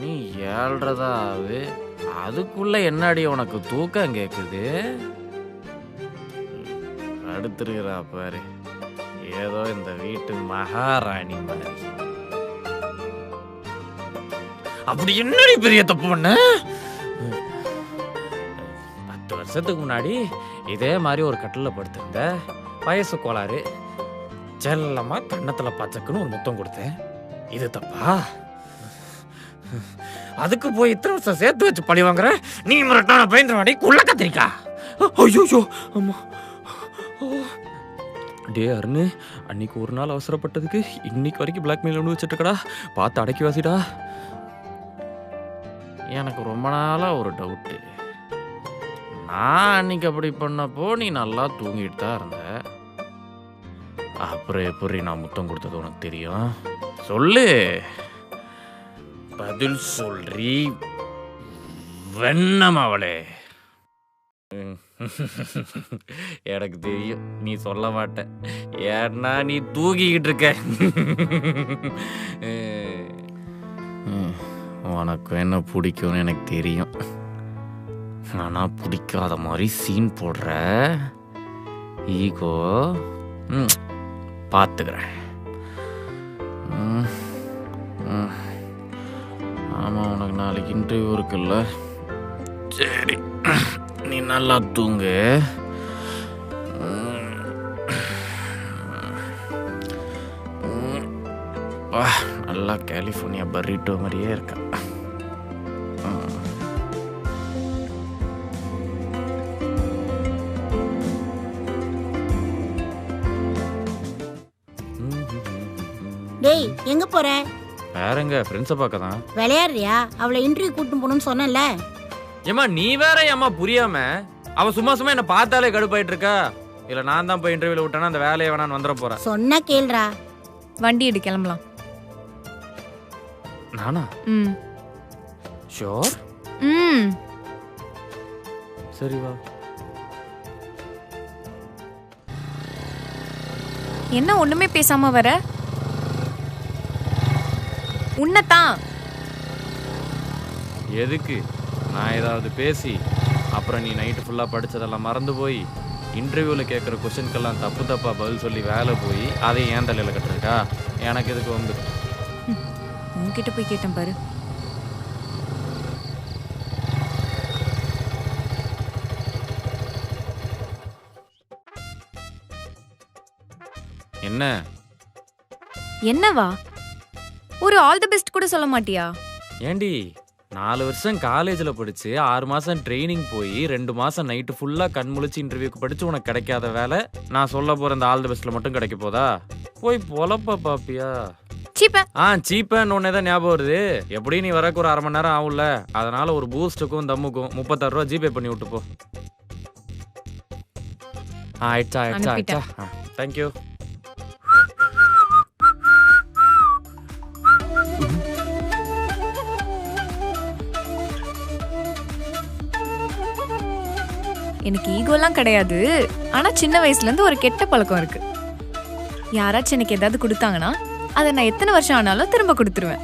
மணி 7:30 தான் ஆகுது. அதுக்குள்ள என்னடி உனக்கு தூக்கம் கேக்குது? அடுத்திருக்கிறா பாரு, ஏதோ இந்த வீட்டு மகாராணி மாதிரி. அப்படி என்னடி பெரிய தப்பு பண்ண? 10 வருஷத்துக்கு முன்னாடி இதே மாதிரி ஒரு கட்டில படுத்திருந்த, வயசு கோளாறு, செல்லமா கண்ணத்துல பச்சக்குன்னு ஒரு முத்தம் கொடுத்தேன். இது தப்பா? அதுக்கு போய் இத்தனை வருஷம் சேர்த்து வச்சு பழி வாங்குற? நீ மிரட்டான பயந்துவாடி குள்ள கத்திரிக்கா. ஐயோ அம்மா. டே அருண், அன்னைக்கு ஒரு நாள் அவசரப்பட்டதுக்கு இன்னைக்கு வரைக்கும் பிளாக்மெயில் ஒன்று வச்சுட்டுக்கடா. பார்த்து அடக்கி வாசிடா. எனக்கு ரொம்ப நாளாக ஒரு டவுட்டு. நான் அன்னைக்கு அப்படி பண்ணப்போ நீ நல்லா தூங்கிட்டு தான் இருந்த. அப்புறம் எப்படி நான் முத்தம் கொடுத்தது உனக்கு தெரியும்? சொல்லு, பதில் சொல்றி வெண்ணம் அவளே. எனக்கு தெரியும் நீ சொல்ல மாட்ட, ஏன்னா நீ தூங்கிக்கிட்டு இருக்க. உனக்கு என்ன பிடிக்கும்னு எனக்கு தெரியும். ஆனா பிடிக்காத மாதிரி சீன் போடுற. ஈகோ பார்த்துக்கிறேன். ஆமாம், உனக்கு நாளைக்கு இன்டர்வியூ இருக்குல்ல? சரி, நீ நல்லா தூங்கு. நல்லா கலிஃபோர்னியா பர்ரிட்டோ மாதிரியே இருக்கா. டேய், எங்க போற? வேறங்க, ஃப்ரெண்ட்ஸை பார்க்க தான். விளையாடுறியா? அவளை இன்டர்வியூ கூட்டிட்டு போகணும்னு சொன்னல. ஏமா நீ வேற ஏமா புரியாம? அவ சும்மா சும்மா என்ன பார்த்தாலே கடுப்பாயிட்டு இருக்கா. இல்ல நான் தான் போய் இன்டர்வியூல விட்டேன்னா அந்த வேலையை வேணான்னு வந்துட போறேன். சொன்னா கேளுடா. வண்டி எடு, கிளம்பலாம். நானா? ஷோர்? சரி வா. என்ன ஒண்ணுமே பேசாம வர? உன்னதான். எதுக்கு? நான் ஏதாவது பேசி அப்புறம் நீ நைட்டு ஃபுல்லாக படித்ததெல்லாம் மறந்து போய் இன்டர்வியூவில் கேட்குற கொஸ்டின்கெல்லாம் தப்பு தப்பாக பதில் சொல்லி வேலை போய் அதை ஏன் தலையில் கட்டுருக்கா? எனக்கு இதுக்கு வந்து உன்கிட்ட போய் கேட்டேன் பாரு. என்ன என்னவா? ஒரு ஆல் தி பெஸ்ட் கூட சொல்ல மாட்டியா? ஏண்டி, 4 வருஷம் காலேஜில் படித்து 6 மாதம் ட்ரைனிங் போய் 2 மாதம் நைட்டு ஃபுல்லாக கண் முழிச்சு இன்டர்வியூக்கு படித்து உனக்கு கிடைக்காத வேலை நான் சொல்ல போகிற இந்த ஆல் தி பெஸ்ட்டில் மட்டும் கிடைக்க போதா? போய் பொழப்ப பாப்பியா? சீப்பேன்னு ஒன்னே தான் ஞாபகம் வருது. எப்படி நீ வரக்கு ஒரு 1/2 மணி நேரம் ஆகும்ல, அதனால ஒரு பூஸ்ட்டுக்கும் தம்முக்கும் 36 ரூபா ஜிபே பண்ணி விட்டு போ. ஆயிடுச்சா? தேங்க்யூ. எனக்கு ஈகோலாம் கிடையாது. ஆனா சின்ன வயசுல இருந்து ஒரு கெட்ட பழக்கம் இருக்கு. யாராச்சும் எனக்கு ஏதாவது கொடுத்தாங்கன்னா அதை நான் எத்தனை வருஷம் ஆனாலும் திரும்ப கொடுத்துருவேன்.